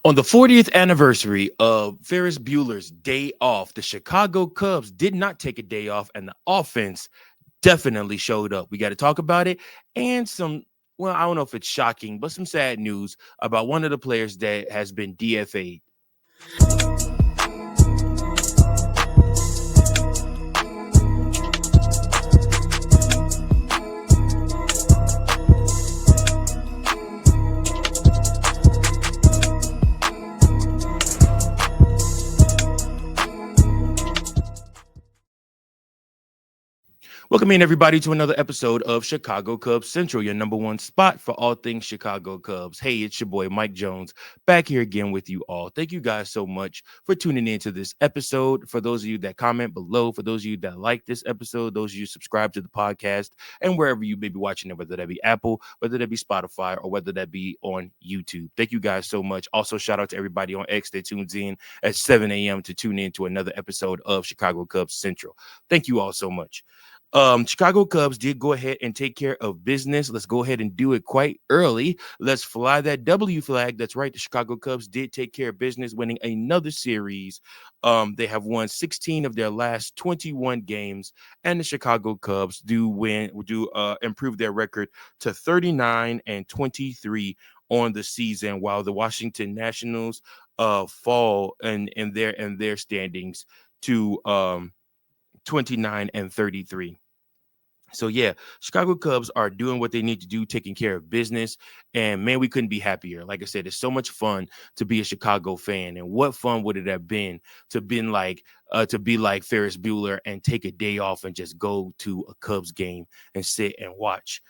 On the 40th anniversary of Ferris Bueller's Day Off, the Chicago Cubs did not take a day off, and the offense definitely showed up. We got to talk about it and well, I don't know if it's shocking, but some sad news about one of the players that has been DFA'd. Welcome in, everybody, to another episode of Chicago Cubs Central, your number one spot for all things Chicago Cubs. Hey, it's your boy, Mike Jones, back here again with you all. Thank you guys so much for tuning in to this episode. For those of you that comment below, for those of you that like this episode, those of you subscribe to the podcast, and wherever you may be watching it, whether that be Apple, whether that be Spotify, or whether that be on YouTube. Thank you guys so much. Also, shout out to everybody on X that tunes in at 7 a.m. to tune in to another episode of Chicago Cubs Central. Thank you all so much. Chicago Cubs did go ahead and take care of business. Let's go ahead and do it quite early. Let's fly that W flag. That's right. The Chicago Cubs did take care of business, winning another series. They have won 16 of their last 21 games, and the Chicago Cubs improve their record to 39-23 on the season, while the Washington Nationals fall in their standings to 29-33. So yeah, Chicago Cubs are doing what they need to do, taking care of business, and man, we couldn't be happier. Like I said, it's so much fun to be a Chicago fan, and what fun would it have been to be like Ferris Bueller and take a day off and just go to a Cubs game and sit and watch.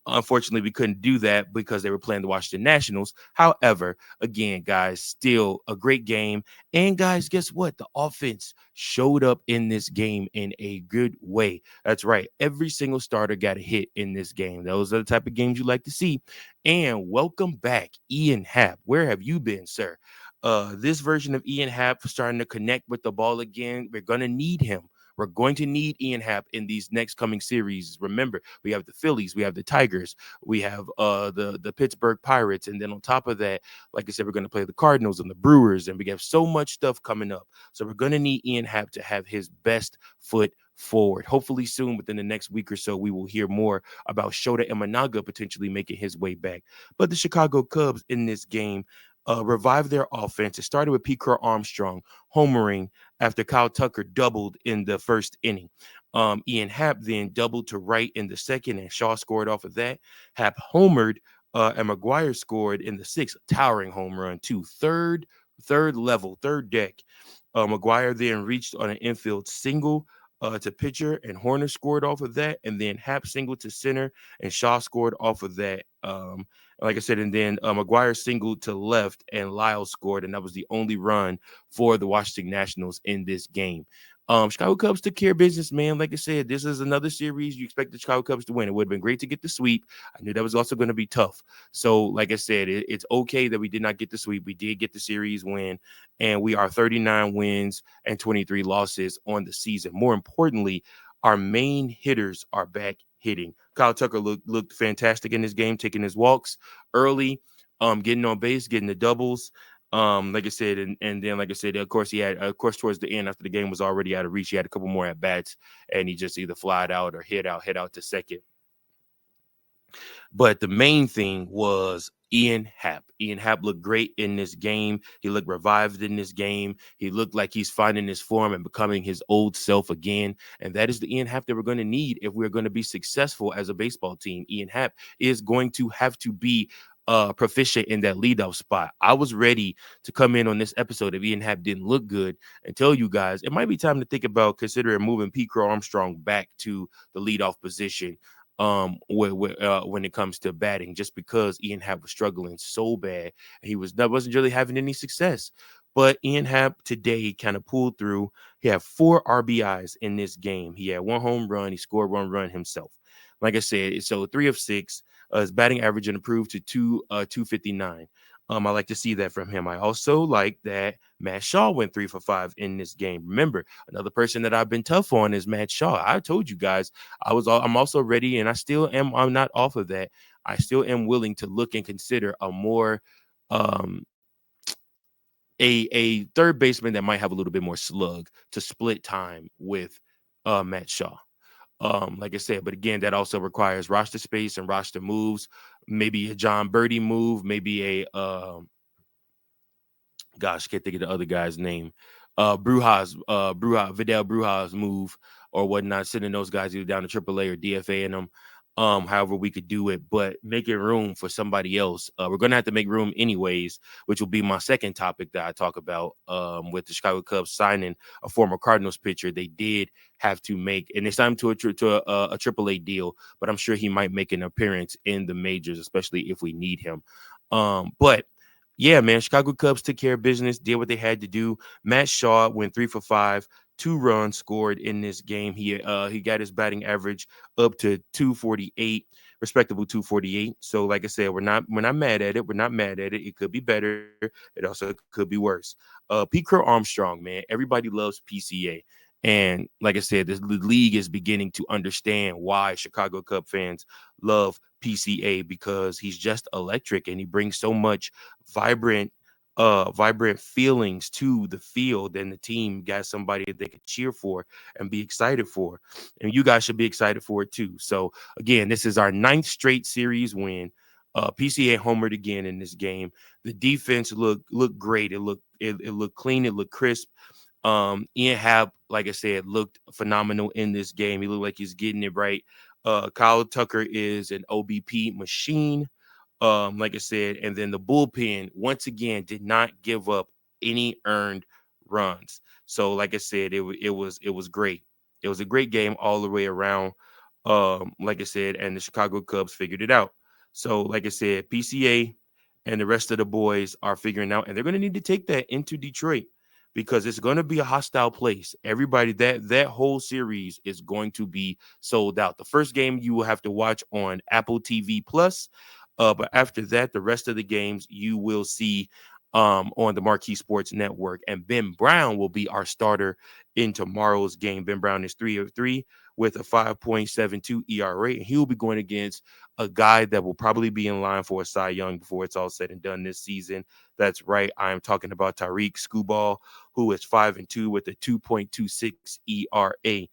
Unfortunately, we couldn't do that because they were playing the Washington Nationals. However, again, guys, still a great game. And guys, guess what? The offense showed up in this game in a good way. That's right. Every single starter got a hit in this game. Those are the type of games you like to see. And welcome back, Ian Happ. Where have you been, sir? This version of Ian Happ starting to connect with the ball again. We're going to need him. We're going to need Ian Happ in these next coming series. Remember, we have the Phillies, we have the Tigers, we have the Pittsburgh Pirates, and then on top of that, like I said, we're going to play the Cardinals and the Brewers, and we have so much stuff coming up. So we're going to need Ian Happ to have his best foot forward. Hopefully soon, within the next week or so, we will hear more about Shota Imanaga potentially making his way back. But the Chicago Cubs in this game revived their offense. It started with Pete Crow Armstrong homering after Kyle Tucker doubled in the first inning. Ian Happ then doubled to right in the second, and Shaw scored off of that. Happ homered, and McGuire scored in the sixth, towering home run to third deck. McGuire then reached on an infield single to pitcher, and Horner scored off of that, and then Happ singled to center, and Shaw scored off of that. Like I said, and then McGuire singled to left, and Lyle scored, and that was the only run for the Washington Nationals in this game. Chicago Cubs took care of business, man. Like I said, this is another series you expect the Chicago Cubs to win. It would have been great to get the sweep. I knew that was also going to be tough. So, like I said, it's okay that we did not get the sweep. We did get the series win, and we are 39 wins and 23 losses on the season. More importantly, our main hitters are back hitting. Kyle Tucker looked fantastic in this game, taking his walks early, getting on base, getting the doubles. Like I said, and then like I said, of course towards the end after the game was already out of reach, he had a couple more at bats, and he just either flied out or hit out to second. But the main thing was Ian Happ. Ian Happ looked great in this game. He looked revived in this game. He looked like he's finding his form and becoming his old self again. And that is the Ian Happ that we're going to need if we're going to be successful as a baseball team. Ian Happ is going to have to be proficient in that leadoff spot. I was ready to come in on this episode if Ian Happ didn't look good and tell you guys it might be time to think about considering moving Pete Crow Armstrong back to the leadoff position when it comes to batting, just because Ian Happ was struggling so bad and wasn't really having any success. But Ian Happ today kind of pulled through. He had 4 RBIs in this game. He had 1 home run. He scored 1 run himself. Like I said, so 3 of 6. His batting average improved to 259. I like to see that from him. I also like that Matt Shaw went 3 for 5 in this game. Remember, another person that I've been tough on is Matt Shaw. I told you guys I'm also ready, and I still am. I'm not off of that. I still am willing to look and consider a more a third baseman that might have a little bit more slug to split time with Matt Shaw. Like I said, but again, that also requires roster space and roster moves. Maybe a John Birdie move, maybe a gosh, can't think of the other guy's name. Vidal Brujas move or whatnot, sending those guys either down to AAA or DFA in them. However we could do it, but making room for somebody else. We're gonna have to make room anyways, which will be my second topic that I talk about. With the Chicago Cubs signing a former Cardinals pitcher, they did have to make, and they signed him to a AAA deal, but I'm sure he might make an appearance in the majors, especially if we need him. But yeah, man, Chicago Cubs took care of business, did what they had to do. Matt Shaw went 3 for 5, 2 runs scored in this game. He got his batting average up to 248, respectable 248. So, like I said, we're not mad at it. We're not mad at it. It could be better. It also could be worse. Pete Crow Armstrong, man, everybody loves PCA. And like I said, the league is beginning to understand why Chicago Cub fans love PCA because he's just electric and he brings so much vibrant vibrant feelings to the field, and the team got somebody that they could cheer for and be excited for, and you guys should be excited for it too. So again, this is our ninth straight series win. PCA homered again in this game. The defense looked great. It looked clean. It looked crisp. Ian Happ, like I said, looked phenomenal in this game. He looked like he's getting it right. Kyle Tucker is an OBP machine. Like I said, and then the bullpen once again did not give up any earned runs. So, like I said, it was great. It was a great game all the way around. Like I said, and the Chicago Cubs figured it out. So, like I said, PCA and the rest of the boys are figuring out, and they're going to need to take that into Detroit because it's going to be a hostile place. Everybody that whole series is going to be sold out. The first game you will have to watch on Apple TV Plus. But after that, the rest of the games you will see on the Marquee Sports Network. And Ben Brown will be our starter in tomorrow's game. Ben Brown is 3 of 3 with a 5.72 ERA. And he will be going against a guy that will probably be in line for a Cy Young before it's all said and done this season. That's right. I am talking about Tariq Skubal, who is 5-2 with a 2.26 ERA.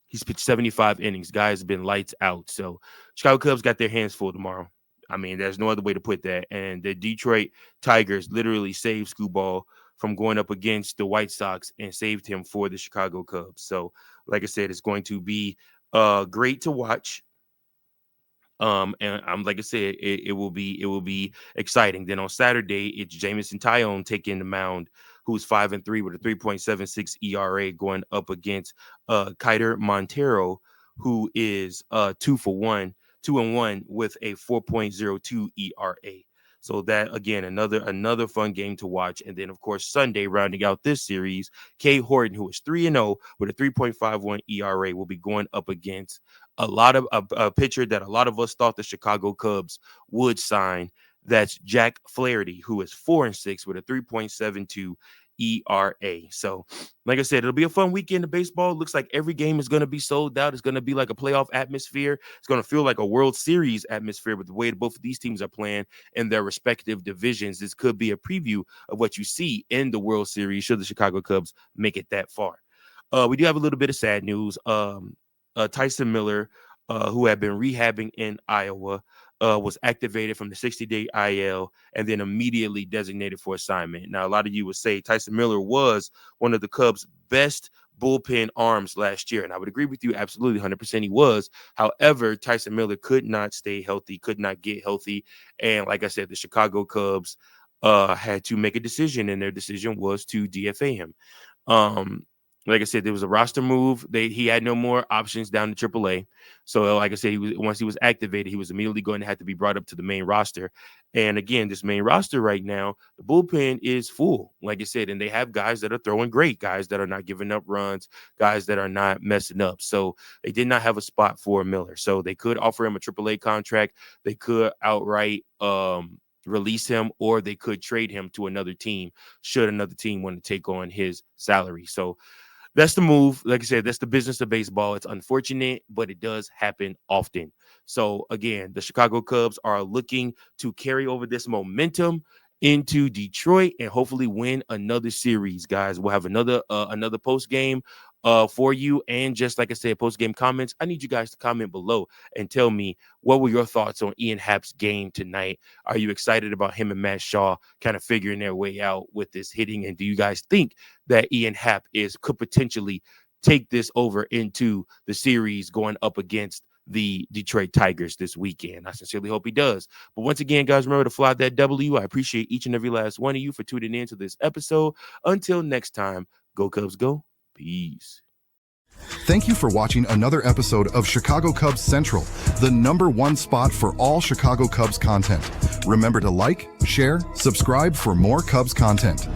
He's pitched 75 innings. Guy's been lights out. So Chicago Cubs got their hands full tomorrow. I mean, there's no other way to put that. And the Detroit Tigers literally saved Skubal from going up against the White Sox and saved him for the Chicago Cubs. So, like I said, it's going to be great to watch. And I'm like I said, it will be exciting. Then on Saturday, it's Jamison Tyone taking the mound, who's 5-3 with a 3.76 ERA, going up against Kiter Montero, who is 2-1 with a 4.02 ERA. So that again, another fun game to watch. And then of course Sunday, rounding out this series, Kay Horton, who is 3-0 with a 3.51 ERA, will be going up against a pitcher that a lot of us thought the Chicago Cubs would sign. That's Jack Flaherty, who is 4-6 with a 3.72 ERA. So, like I said, it'll be a fun weekend of baseball. It looks like every game is going to be sold out. It's going to be like a playoff atmosphere. It's going to feel like a World Series atmosphere with the way both of these teams are playing in their respective divisions. This could be a preview of what you see in the World Series should the Chicago Cubs make it that far. We do have a little bit of sad news. Tyson Miller, who had been rehabbing in Iowa, was activated from the 60-day IL and then immediately designated for assignment. Now, a lot of you would say Tyson Miller was one of the Cubs' best bullpen arms last year, and I would agree with you absolutely 100% he was. However, Tyson Miller could not stay healthy, could not get healthy, and like I said, the Chicago Cubs had to make a decision, and their decision was to DFA him. Um, like I said, there was a roster move. He had no more options down to AAA. So, like I said, once he was activated, he was immediately going to have to be brought up to the main roster. And again, this main roster right now, the bullpen is full, like I said, and they have guys that are throwing great, guys that are not giving up runs, guys that are not messing up. So they did not have a spot for Miller. So they could offer him a AAA contract. They could outright release him, or they could trade him to another team should another team want to take on his salary. So that's the move. Like I said, that's the business of baseball. It's unfortunate, but it does happen often. So again, the Chicago Cubs are looking to carry over this momentum into Detroit and hopefully win another series, guys. We'll have another post game for you, and just like I said, post game comments. I need you guys to comment below and tell me what were your thoughts on Ian Happ's game tonight. Are you excited about him and Matt Shaw kind of figuring their way out with this hitting, and do you guys think that Ian Happ could potentially take this over into the series going up against the Detroit Tigers this weekend? I sincerely hope he does. But once again, guys, remember to fly that W. I appreciate each and every last one of you for tuning in to this episode. Until next time, go Cubs, go. Peace. Thank you for watching another episode of Chicago Cubs Central, the #1 spot for all Chicago Cubs content. Remember to like, share, subscribe for more Cubs content.